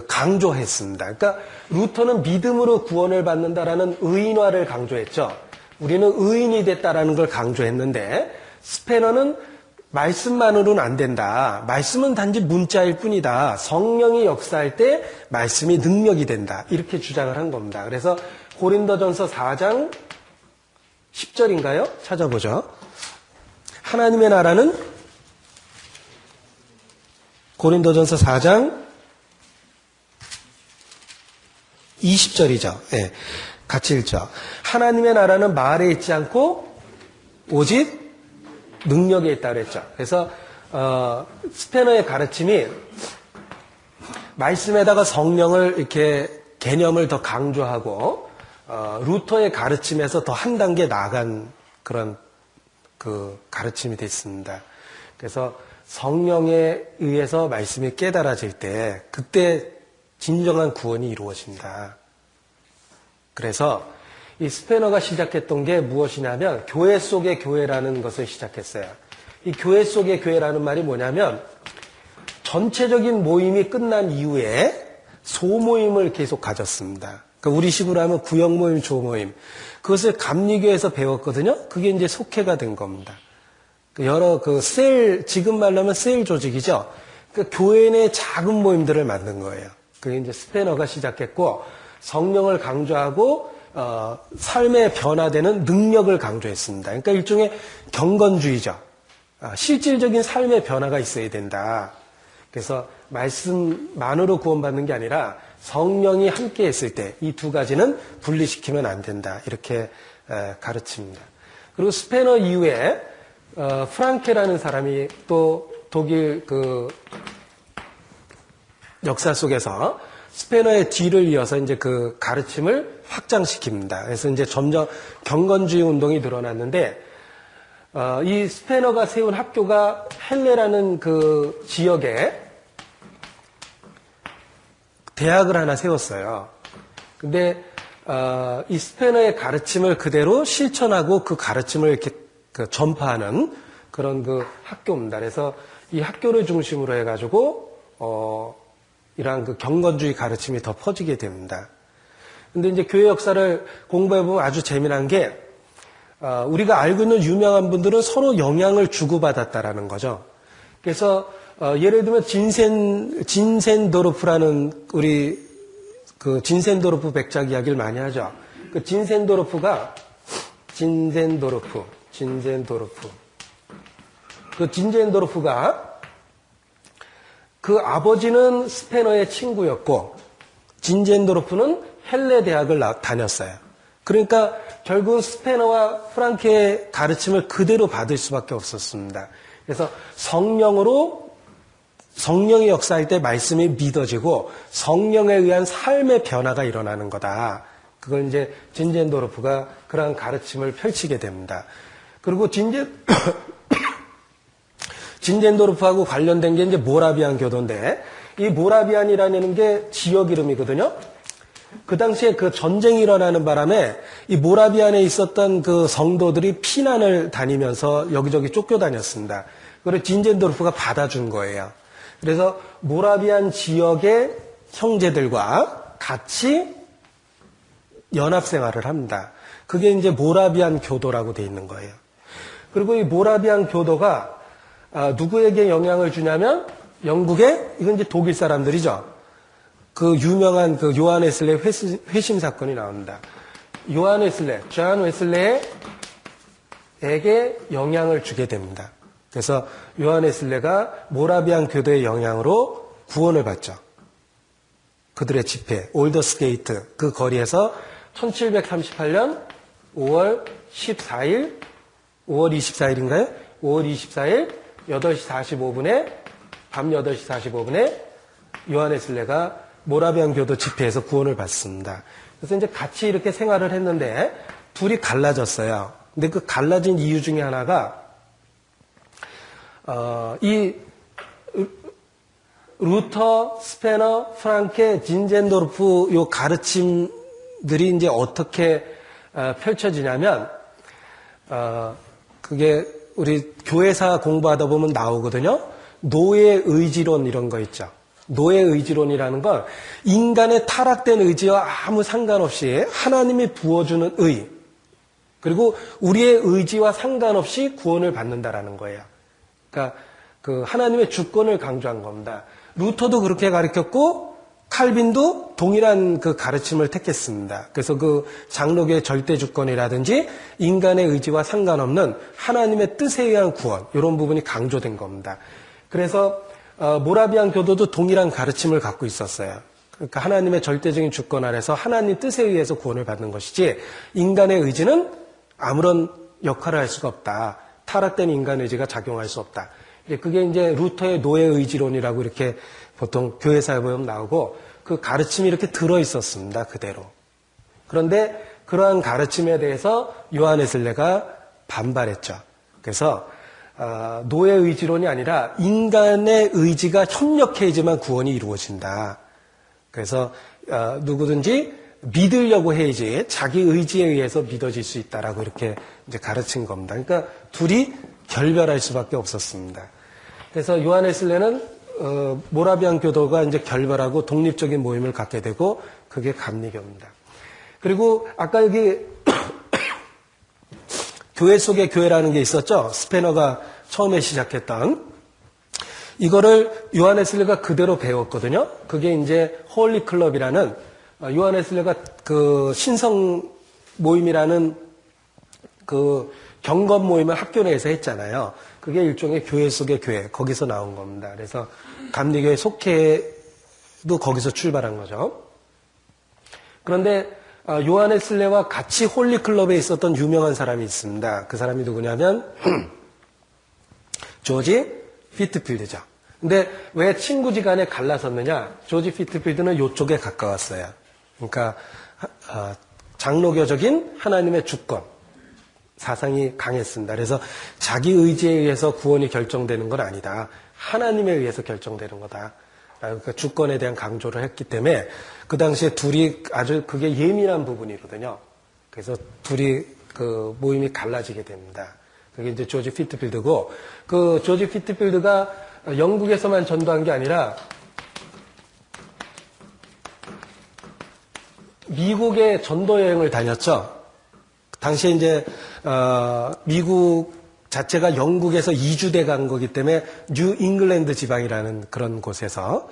S1: 강조했습니다. 그러니까 루터는 믿음으로 구원을 받는다라는 의인화를 강조했죠. 우리는 의인이 됐다라는 걸 강조했는데 스페너는 말씀만으로는 안 된다. 말씀은 단지 문자일 뿐이다. 성령이 역사할 때 말씀이 능력이 된다. 이렇게 주장을 한 겁니다. 그래서 고린도전서 4장 10절인가요? 찾아보죠. 하나님의 나라는 고린도전서 4장 20절이죠. 네, 같이 읽죠. 하나님의 나라는 말에 있지 않고 오직 능력에 있다 그랬죠. 그래서 스페너의 가르침이 말씀에다가 성령을 이렇게 개념을 더 강조하고 루터의 가르침에서 더 한 단계 나아간 그런 그 가르침이 됐습니다. 그래서 성령에 의해서 말씀이 깨달아질 때 그때 진정한 구원이 이루어진다. 그래서 이 스페너가 시작했던 게 무엇이냐면 교회 속의 교회라는 것을 시작했어요. 이 교회 속의 교회라는 말이 뭐냐면 전체적인 모임이 끝난 이후에 소모임을 계속 가졌습니다. 그러니까 우리식으로 하면 구역모임, 조모임. 그것을 감리교에서 배웠거든요. 그게 이제 속회가 된 겁니다. 여러 지금 말로 하면 셀 조직이죠. 그러니까 교회 내 작은 모임들을 만든 거예요. 그게 이제 스페너가 시작했고 성령을 강조하고 삶의 변화되는 능력을 강조했습니다. 그러니까 일종의 경건주의죠. 실질적인 삶의 변화가 있어야 된다. 그래서 말씀만으로 구원받는 게 아니라 성령이 함께 했을 때 이 두 가지는 분리시키면 안 된다. 이렇게 가르칩니다. 그리고 스페너 이후에 프랑케라는 사람이 또 독일 그 역사 속에서 스페너의 뒤를 이어서 이제 그 가르침을 확장시킵니다. 그래서 이제 점점 경건주의 운동이 늘어났는데, 이 스페너가 세운 학교가 헬레라는 그 지역에 대학을 하나 세웠어요. 근데, 이 스페너의 가르침을 그대로 실천하고 그 가르침을 이렇게 그 전파하는 그런 그 학교입니다. 그래서 이 학교를 중심으로 해가지고, 이러한 그 경건주의 가르침이 더 퍼지게 됩니다. 근데 이제 교회 역사를 공부해보면 아주 재미난 게, 우리가 알고 있는 유명한 분들은 서로 영향을 주고받았다라는 거죠. 그래서, 예를 들면 진센도르프라는 우리 그 진센도르프 백작 이야기를 많이 하죠. 그 진센도르프가 그 아버지는 스페너의 친구였고 진젠도르프는 헬레 대학을 다녔어요. 그러니까 결국 스페너와 프랑케의 가르침을 그대로 받을 수밖에 없었습니다. 그래서 성령이 역사할 때 말씀이 믿어지고 성령에 의한 삶의 변화가 일어나는 거다. 그걸 이제 진젠도르프가 그러한 가르침을 펼치게 됩니다. 그리고 진젠도르프하고 관련된 게 이제 모라비안 교도인데, 이 모라비안이라는 게 지역 이름이거든요. 그 당시에 그 전쟁이 일어나는 바람에 이 모라비안에 있었던 그 성도들이 피난을 다니면서 여기저기 쫓겨다녔습니다. 그래서 진젠도르프가 받아준 거예요. 그래서 모라비안 지역의 형제들과 같이 연합생활을 합니다. 그게 이제 모라비안 교도라고 돼 있는 거예요. 그리고 이 모라비안 교도가 누구에게 영향을 주냐면 영국의, 이건 이제 독일 사람들이죠. 그 유명한 그 요한 웨슬레 회심 사건이 나옵니다. 존 웨슬레에게 영향을 주게 됩니다. 그래서 요한 웨슬레가 모라비안 교도의 영향으로 구원을 받죠. 그들의 집회, 올더스게이트 그 거리에서 1738년 5월 24일인가요? 5월 24일 8시 45분에 밤 8시 45분에 요한 웨슬레가 모라비안 교도 집회에서 구원을 받습니다. 그래서 이제 같이 이렇게 생활을 했는데 둘이 갈라졌어요. 근데 그 갈라진 이유 중에 하나가 이 루터, 스페너, 프랑케, 진젠도르프 요 가르침들이 이제 어떻게 펼쳐지냐면 그게 우리 교회사 공부하다 보면 나오거든요. 노예 의지론 이런 거 있죠. 노예 의지론이라는 건 인간의 타락된 의지와 아무 상관없이 하나님이 부어주는 의, 그리고 우리의 의지와 상관없이 구원을 받는다라는 거예요. 그러니까 그 하나님의 주권을 강조한 겁니다. 루터도 그렇게 가르쳤고 칼빈도 동일한 그 가르침을 택했습니다. 그래서 그 장로교의 절대 주권이라든지 인간의 의지와 상관없는 하나님의 뜻에 의한 구원, 이런 부분이 강조된 겁니다. 그래서 모라비안 교도도 동일한 가르침을 갖고 있었어요. 그러니까 하나님의 절대적인 주권 아래서 하나님 뜻에 의해서 구원을 받는 것이지 인간의 의지는 아무런 역할을 할 수가 없다. 타락된 인간 의지가 작용할 수 없다. 그게 이제 루터의 노예 의지론이라고 이렇게 보통 교회사에 보면 나오고 그 가르침이 이렇게 들어있었습니다. 그대로. 그런데 그러한 가르침에 대해서 요한 웨슬레가 반발했죠. 그래서 노예 의지론이 아니라 인간의 의지가 협력해야지만 구원이 이루어진다. 그래서 누구든지 믿으려고 해야지 자기 의지에 의해서 믿어질 수 있다라고 이렇게 이제 가르친 겁니다. 그러니까 둘이 결별할 수밖에 없었습니다. 그래서 요한 웨슬레는 모라비안 교도가 이제 결별하고 독립적인 모임을 갖게 되고 그게 감리교입니다. 그리고 아까 여기 교회 속의 교회라는 게 있었죠. 스페너가 처음에 시작했던 이거를 요한 웨슬레가 그대로 배웠거든요. 그게 이제 홀리 클럽이라는 요한 웨슬레가 그 신성 모임이라는 그 경건 모임을 학교 내에서 했잖아요. 그게 일종의 교회 속의 교회, 거기서 나온 겁니다. 그래서 감리교회 속회도 거기서 출발한 거죠. 그런데 요한 웨슬레와 같이 홀리클럽에 있었던 유명한 사람이 있습니다. 그 사람이 누구냐면 조지 피트필드죠. 근데 왜 친구지간에 갈라섰느냐? 조지 피트필드는 이쪽에 가까웠어요. 그러니까 장로교적인 하나님의 주권, 사상이 강했습니다. 그래서 자기 의지에 의해서 구원이 결정되는 건 아니다. 하나님에 의해서 결정되는 거다. 그러니까 주권에 대한 강조를 했기 때문에 그 당시에 둘이 아주 그게 예민한 부분이거든요. 그래서 둘이 그 모임이 갈라지게 됩니다. 그게 이제 조지 피트필드고, 그 조지 피트필드가 영국에서만 전도한 게 아니라 미국에 전도 여행을 다녔죠. 당시에 이제 미국 자체가 영국에서 이주돼 간 거기 때문에 뉴 잉글랜드 지방이라는 그런 곳에서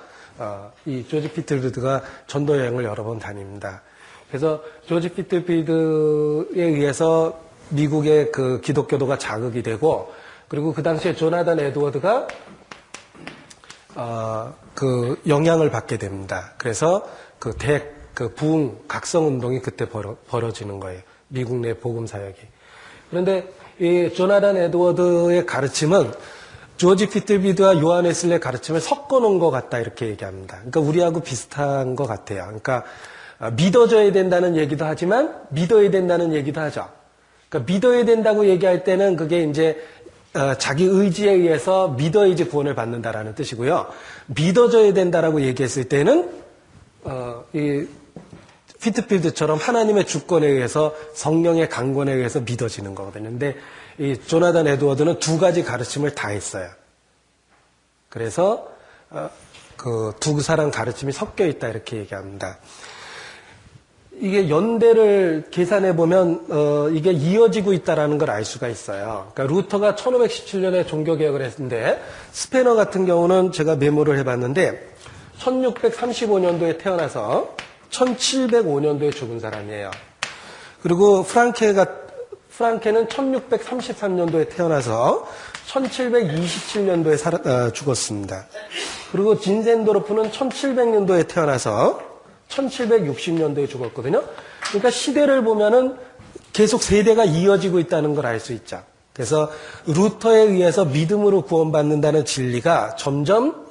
S1: 이 조지 피트필드가 전도 여행을 여러 번 다닙니다. 그래서 조지 피트필드에 의해서 미국의 그 기독교도가 자극이 되고, 그리고 그 당시에 조나단 에드워드가 그 영향을 받게 됩니다. 그래서 그 부흥 각성 운동이 그때 벌어지는 거예요. 미국 내 복음 사역이. 그런데 이 조나단 에드워드의 가르침은 조지 피트필드와 요한 웨슬리의 가르침을 섞어 놓은 것 같다, 이렇게 얘기합니다. 그러니까 우리하고 비슷한 것 같아요. 그러니까 믿어줘야 된다는 얘기도 하지만 믿어야 된다는 얘기도 하죠. 그러니까 믿어야 된다고 얘기할 때는 그게 이제 자기 의지에 의해서 믿어야지 구원을 받는다라는 뜻이고요. 믿어줘야 된다라고 얘기했을 때는 이 피트필드처럼 하나님의 주권에 의해서 성령의 강권에 의해서 믿어지는 거거든요. 근데 이 조나단 에드워드는 두 가지 가르침을 다 했어요. 그래서 그 두 사람 가르침이 섞여 있다, 이렇게 얘기합니다. 이게 연대를 계산해 보면 이게 이어지고 있다라는 걸 알 수가 있어요. 그러니까 루터가 1517년에 종교개혁을 했는데 스페너 같은 경우는 제가 메모를 해봤는데 1635년도에 태어나서 1705년도에 죽은 사람이에요. 그리고 프랑케는 1633년도에 태어나서 1727년도에 죽었습니다. 그리고 진센도르프는 1700년도에 태어나서 1760년도에 죽었거든요. 그러니까 시대를 보면은 계속 세대가 이어지고 있다는 걸 알 수 있죠. 그래서 루터에 의해서 믿음으로 구원받는다는 진리가 점점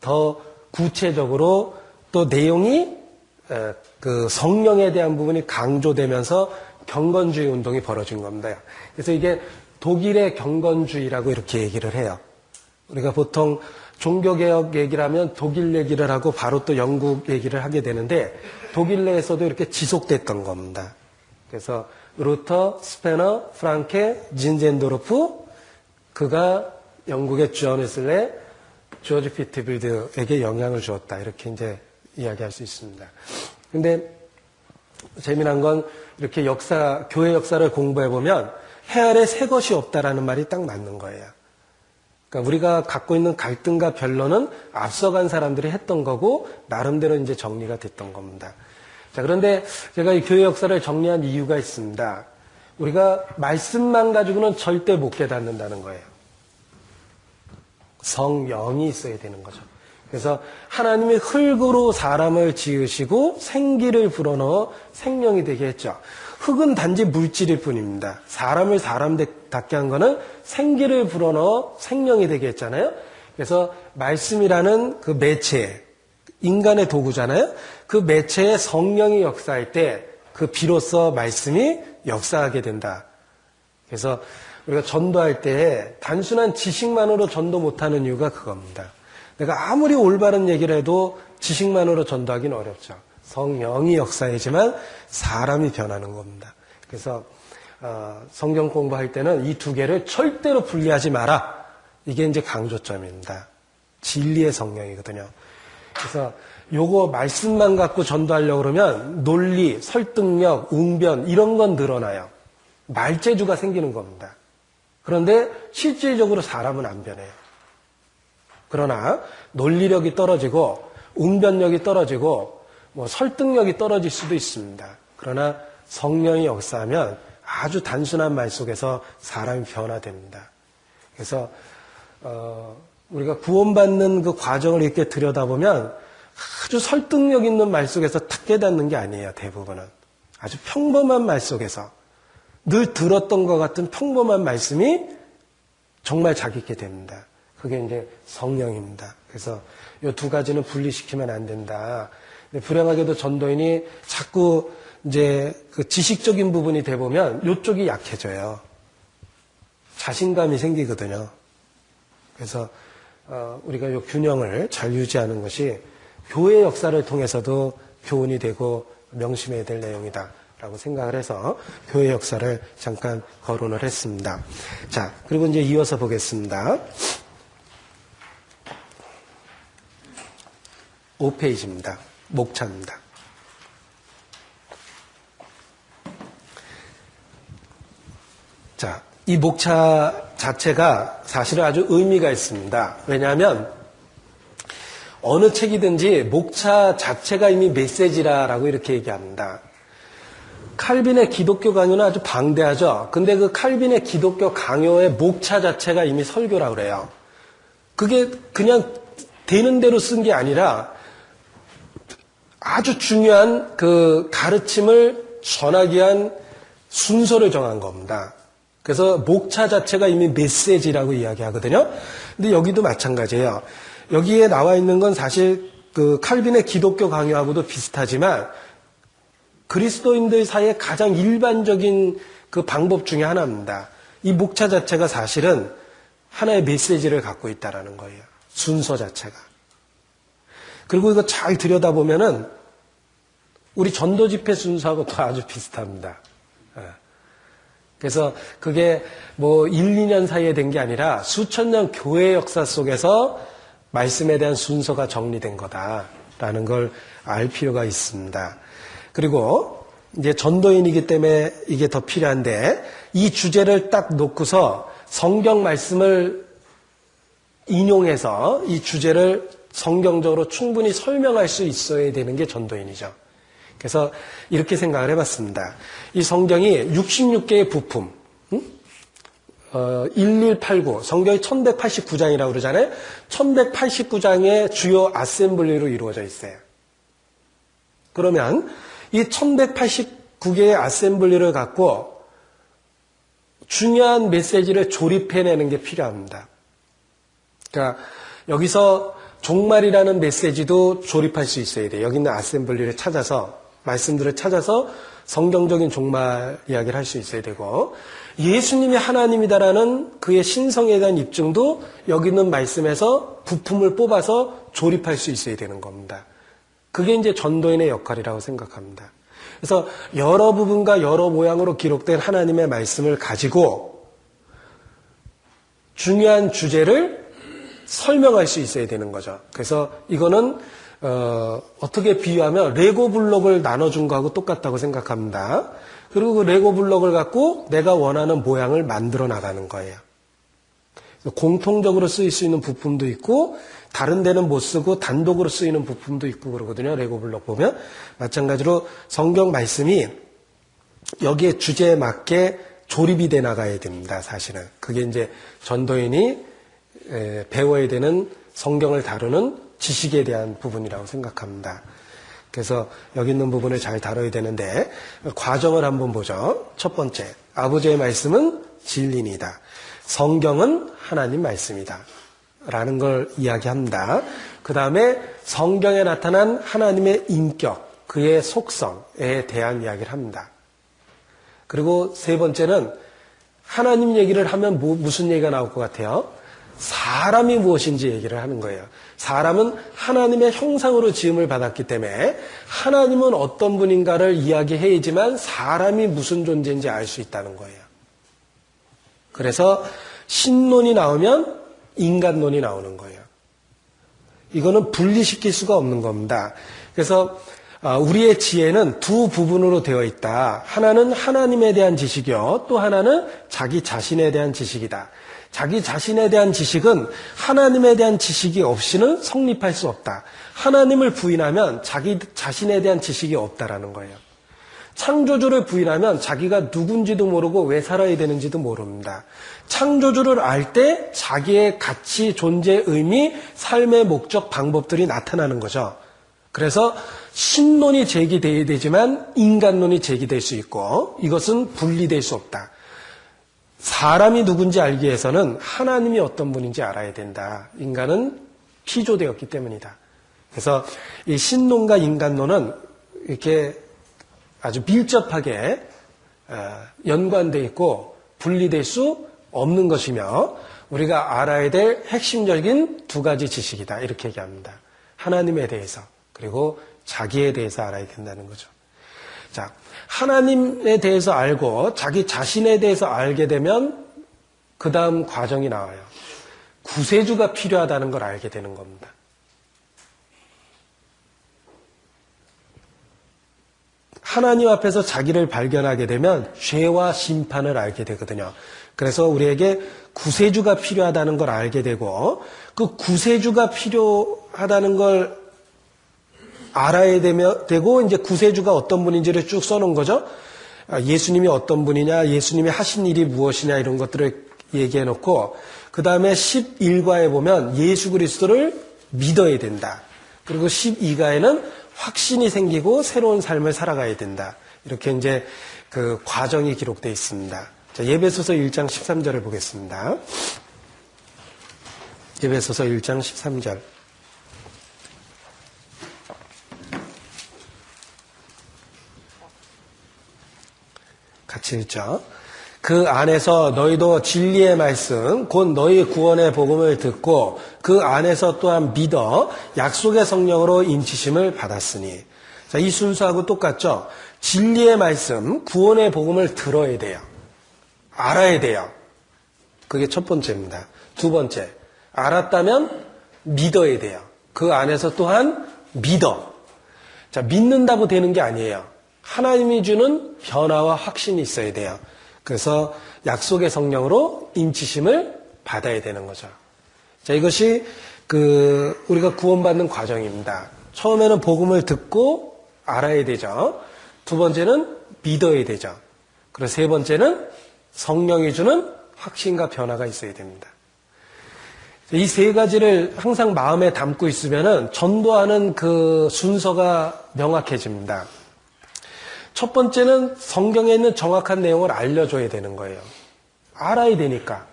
S1: 더 구체적으로 또 내용이 그 성령에 대한 부분이 강조되면서 경건주의 운동이 벌어진 겁니다. 그래서 이게 독일의 경건주의라고 이렇게 얘기를 해요. 우리가 보통 종교개혁 얘기를 하면 독일 얘기를 하고 바로 또 영국 얘기를 하게 되는데 독일 내에서도 이렇게 지속됐던 겁니다. 그래서 루터, 스페너, 프랑케, 진젠도르프, 그가 영국의 존 웨슬리, 조지 피트필드에게 영향을 주었다, 이렇게 이제 이야기할 수 있습니다. 근데 재미난 건 이렇게 교회 역사를 공부해 보면 해 아래 새 것이 없다라는 말이 딱 맞는 거예요. 그러니까 우리가 갖고 있는 갈등과 변론은 앞서간 사람들이 했던 거고 나름대로 이제 정리가 됐던 겁니다. 자, 그런데 제가 이 교회 역사를 정리한 이유가 있습니다. 우리가 말씀만 가지고는 절대 못 깨닫는다는 거예요. 성령이 있어야 되는 거죠. 그래서 하나님이 흙으로 사람을 지으시고 생기를 불어넣어 생명이 되게 했죠. 흙은 단지 물질일 뿐입니다. 사람을 사람답게 한 거는 생기를 불어넣어 생명이 되게 했잖아요. 그래서 말씀이라는 그 매체, 인간의 도구잖아요. 그 매체에 성령이 역사할 때 그 비로소 말씀이 역사하게 된다. 그래서 우리가 전도할 때 단순한 지식만으로 전도 못하는 이유가 그겁니다. 내가 아무리 올바른 얘기를 해도 지식만으로 전도하기는 어렵죠. 성령이 역사이지만 사람이 변하는 겁니다. 그래서 성경 공부할 때는 이 두 개를 절대로 분리하지 마라. 이게 이제 강조점입니다. 진리의 성령이거든요. 그래서 요거 말씀만 갖고 전도하려고 그러면 논리, 설득력, 웅변 이런 건 늘어나요. 말재주가 생기는 겁니다. 그런데 실질적으로 사람은 안 변해요. 그러나 논리력이 떨어지고 웅변력이 떨어지고 뭐 설득력이 떨어질 수도 있습니다. 그러나 성령이 역사하면 아주 단순한 말 속에서 사람이 변화됩니다. 그래서 우리가 구원받는 그 과정을 이렇게 들여다보면 아주 설득력 있는 말 속에서 탁 깨닫는 게 아니에요. 대부분은 아주 평범한 말 속에서 늘 들었던 것 같은 평범한 말씀이 정말 자기 있게 됩니다. 그게 이제 성령입니다. 그래서 이 두 가지는 분리시키면 안 된다. 근데 불행하게도 전도인이 자꾸 이제 그 지식적인 부분이 돼 보면 이쪽이 약해져요. 자신감이 생기거든요. 그래서 우리가 이 균형을 잘 유지하는 것이 교회 역사를 통해서도 교훈이 되고 명심해야 될 내용이다라고 생각을 해서 교회 역사를 잠깐 거론을 했습니다. 자, 그리고 이제 이어서 보겠습니다. 5페이지입니다. 목차입니다. 자, 이 목차 자체가 사실은 아주 의미가 있습니다. 왜냐하면 어느 책이든지 목차 자체가 이미 메시지라고 이렇게 얘기합니다. 칼빈의 기독교 강요는 아주 방대하죠. 근데 그 칼빈의 기독교 강요의 목차 자체가 이미 설교라고 그래요. 그게 그냥 되는 대로 쓴 게 아니라 아주 중요한 그 가르침을 전하기 위한 순서를 정한 겁니다. 그래서 목차 자체가 이미 메시지라고 이야기하거든요. 근데 여기도 마찬가지예요. 여기에 나와 있는 건 사실 그 칼빈의 기독교 강요하고도 비슷하지만 그리스도인들 사이에 가장 일반적인 그 방법 중에 하나입니다. 이 목차 자체가 사실은 하나의 메시지를 갖고 있다라는 거예요. 순서 자체가. 그리고 이거 잘 들여다보면은 우리 전도 집회 순서하고도 아주 비슷합니다. 그래서 그게 뭐 1, 2년 사이에 된 게 아니라 수천 년 교회 역사 속에서 말씀에 대한 순서가 정리된 거다라는 걸 알 필요가 있습니다. 그리고 이제 전도인이기 때문에 이게 더 필요한데 이 주제를 딱 놓고서 성경 말씀을 인용해서 이 주제를 성경적으로 충분히 설명할 수 있어야 되는 게 전도인이죠. 그래서 이렇게 생각을 해봤습니다. 이 성경이 66개의 부품, 1189, 성경이 1189장이라고 그러잖아요. 1189장의 주요 아셈블리로 이루어져 있어요. 그러면 이 1189개의 아셈블리를 갖고 중요한 메시지를 조립해내는 게 필요합니다. 그러니까 여기서 종말이라는 메시지도 조립할 수 있어야 돼요. 여기 있는 아셈블리를 찾아서, 말씀들을 찾아서 성경적인 종말 이야기를 할 수 있어야 되고, 예수님이 하나님이다라는 그의 신성에 대한 입증도 여기 있는 말씀에서 부품을 뽑아서 조립할 수 있어야 되는 겁니다. 그게 이제 전도인의 역할이라고 생각합니다. 그래서 여러 부분과 여러 모양으로 기록된 하나님의 말씀을 가지고 중요한 주제를 설명할 수 있어야 되는 거죠. 그래서 이거는 어떻게 비유하면 레고 블록을 나눠준 거하고 똑같다고 생각합니다. 그리고 그 레고 블록을 갖고 내가 원하는 모양을 만들어 나가는 거예요. 공통적으로 쓰일 수 있는 부품도 있고 다른 데는 못 쓰고 단독으로 쓰이는 부품도 있고 그러거든요. 레고 블록 보면 마찬가지로 성경 말씀이 여기에 주제에 맞게 조립이 돼 나가야 됩니다. 사실은 그게 이제 전도인이 배워야 되는 성경을 다루는 지식에 대한 부분이라고 생각합니다. 그래서 여기 있는 부분을 잘 다뤄야 되는데 과정을 한번 보죠. 첫 번째, 아버지의 말씀은 진리니다. 성경은 하나님 말씀이다. 라는 걸 이야기합니다. 그 다음에 성경에 나타난 하나님의 인격, 그의 속성에 대한 이야기를 합니다. 그리고 세 번째는 하나님 얘기를 하면 무슨 얘기가 나올 것 같아요? 사람이 무엇인지 얘기를 하는 거예요. 사람은 하나님의 형상으로 지음을 받았기 때문에 하나님은 어떤 분인가를 이야기해야지만 사람이 무슨 존재인지 알 수 있다는 거예요. 그래서 신론이 나오면 인간론이 나오는 거예요. 이거는 분리시킬 수가 없는 겁니다. 그래서 우리의 지혜는 두 부분으로 되어 있다. 하나는 하나님에 대한 지식이요. 또 하나는 자기 자신에 대한 지식이다. 자기 자신에 대한 지식은 하나님에 대한 지식이 없이는 성립할 수 없다. 하나님을 부인하면 자기 자신에 대한 지식이 없다라는 거예요. 창조주를 부인하면 자기가 누군지도 모르고 왜 살아야 되는지도 모릅니다. 창조주를 알 때 자기의 가치, 존재, 의미, 삶의 목적, 방법들이 나타나는 거죠. 그래서 신론이 제기돼야 되지만 인간론이 제기될 수 있고 이것은 분리될 수 없다. 사람이 누군지 알기 위해서는 하나님이 어떤 분인지 알아야 된다. 인간은 피조되었기 때문이다. 그래서 이 신론과 인간론은 이렇게 아주 밀접하게 연관되어 있고 분리될 수 없는 것이며 우리가 알아야 될 핵심적인 두 가지 지식이다. 이렇게 얘기합니다. 하나님에 대해서 그리고 자기에 대해서 알아야 된다는 거죠. 자, 하나님에 대해서 알고 자기 자신에 대해서 알게 되면 그 다음 과정이 나와요. 구세주가 필요하다는 걸 알게 되는 겁니다. 하나님 앞에서 자기를 발견하게 되면 죄와 심판을 알게 되거든요. 그래서 우리에게 구세주가 필요하다는 걸 알게 되고 그 구세주가 필요하다는 걸 알아야 되고 이제 구세주가 어떤 분인지를 쭉 써놓은 거죠. 예수님이 어떤 분이냐, 예수님이 하신 일이 무엇이냐 이런 것들을 얘기해 놓고 그 다음에 11과에 보면 예수 그리스도를 믿어야 된다. 그리고 12가에는 확신이 생기고 새로운 삶을 살아가야 된다. 이렇게 이제 그 과정이 기록되어 있습니다. 자, 에베소서 1장 13절을 보겠습니다. 에베소서 1장 13절. 같이 읽죠. 그 안에서 너희도 진리의 말씀, 곧 너희 구원의 복음을 듣고 그 안에서 또한 믿어 약속의 성령으로 인치심을 받았으니. 자, 이 순서하고 똑같죠. 진리의 말씀, 구원의 복음을 들어야 돼요. 알아야 돼요. 그게 첫 번째입니다. 두 번째, 알았다면 믿어야 돼요. 그 안에서 또한 믿어. 자, 믿는다고 되는 게 아니에요. 하나님이 주는 변화와 확신이 있어야 돼요. 그래서 약속의 성령으로 인치심을 받아야 되는 거죠. 자, 이것이 우리가 구원받는 과정입니다. 처음에는 복음을 듣고 알아야 되죠. 두 번째는 믿어야 되죠. 그리고 세 번째는 성령이 주는 확신과 변화가 있어야 됩니다. 이 세 가지를 항상 마음에 담고 있으면은 전도하는 그 순서가 명확해집니다. 첫 번째는 성경에 있는 정확한 내용을 알려줘야 되는 거예요. 알아야 되니까.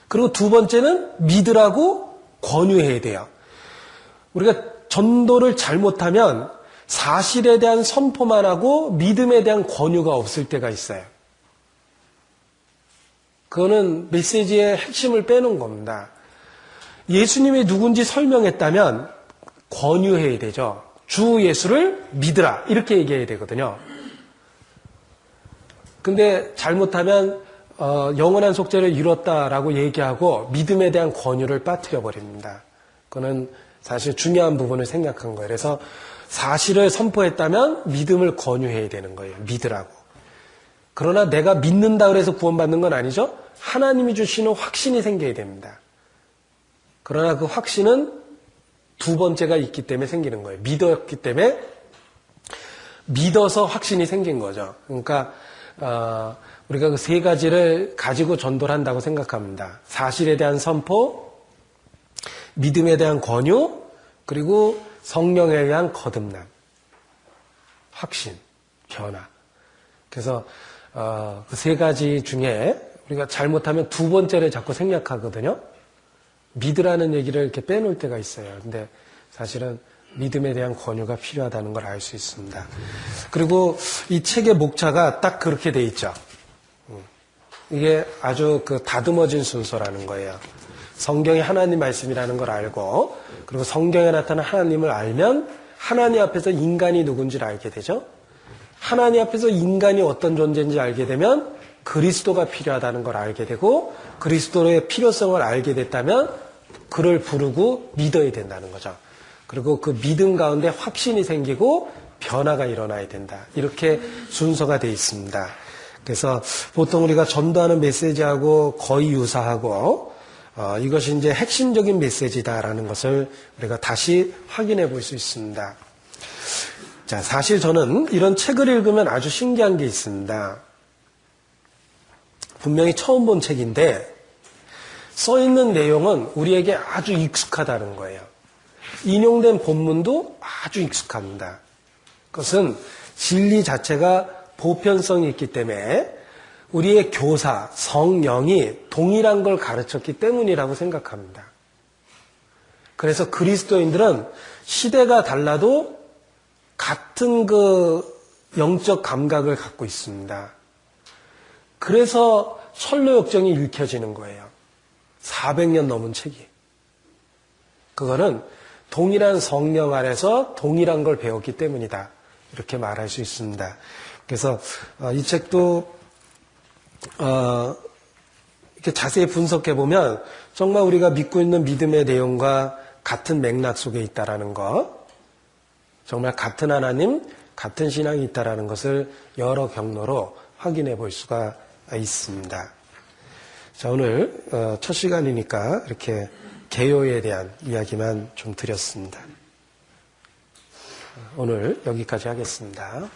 S1: 그리고 두 번째는 믿으라고 권유해야 돼요. 우리가 전도를 잘못하면 사실에 대한 선포만 하고 믿음에 대한 권유가 없을 때가 있어요. 그거는 메시지의 핵심을 빼놓은 겁니다. 예수님이 누군지 설명했다면 권유해야 되죠. 주 예수를 믿으라 이렇게 얘기해야 되거든요. 근데 잘못하면 영원한 속죄를 이뤘다라고 얘기하고 믿음에 대한 권유를 빠뜨려 버립니다. 그거는 사실 중요한 부분을 생략한 거예요. 그래서 사실을 선포했다면 믿음을 권유해야 되는 거예요. 믿으라고. 그러나 내가 믿는다 그래서 구원받는 건 아니죠. 하나님이 주시는 확신이 생겨야 됩니다. 그러나 그 확신은 두 번째가 있기 때문에 생기는 거예요. 믿었기 때문에 믿어서 확신이 생긴 거죠. 그러니까 우리가 그 세 가지를 가지고 전도를 한다고 생각합니다. 사실에 대한 선포, 믿음에 대한 권유, 그리고 성령에 의한 거듭남, 확신, 변화. 그래서 그 세 가지 중에 우리가 잘못하면 두 번째를 자꾸 생략하거든요. 믿으라는 얘기를 이렇게 빼놓을 때가 있어요. 근데 사실은 믿음에 대한 권유가 필요하다는 걸 알 수 있습니다. 그리고 이 책의 목차가 딱 그렇게 돼 있죠. 이게 아주 다듬어진 순서라는 거예요. 성경이 하나님 말씀이라는 걸 알고, 그리고 성경에 나타난 하나님을 알면 하나님 앞에서 인간이 누군지를 알게 되죠. 하나님 앞에서 인간이 어떤 존재인지 알게 되면 그리스도가 필요하다는 걸 알게 되고, 그리스도의 필요성을 알게 됐다면 그를 부르고 믿어야 된다는 거죠. 그리고 그 믿음 가운데 확신이 생기고 변화가 일어나야 된다. 이렇게 순서가 되어 있습니다. 그래서 보통 우리가 전도하는 메시지하고 거의 유사하고 이것이 이제 핵심적인 메시지다라는 것을 우리가 다시 확인해 볼 수 있습니다. 자, 사실 저는 이런 책을 읽으면 아주 신기한 게 있습니다. 분명히 처음 본 책인데 써 있는 내용은 우리에게 아주 익숙하다는 거예요. 인용된 본문도 아주 익숙합니다. 그것은 진리 자체가 보편성이 있기 때문에 우리의 교사, 성령이 동일한 걸 가르쳤기 때문이라고 생각합니다. 그래서 그리스도인들은 시대가 달라도 같은 그 영적 감각을 갖고 있습니다. 그래서 선로역정이 읽혀지는 거예요. 400년 넘은 책이. 그거는 동일한 성령 아래서 동일한 걸 배웠기 때문이다. 이렇게 말할 수 있습니다. 그래서 이 책도 이렇게 자세히 분석해 보면 정말 우리가 믿고 있는 믿음의 내용과 같은 맥락 속에 있다라는 것, 정말 같은 하나님, 같은 신앙이 있다라는 것을 여러 경로로 확인해 볼 수가 있습니다. 자, 오늘 첫 시간이니까 이렇게 개요에 대한 이야기만 좀 드렸습니다. 오늘 여기까지 하겠습니다.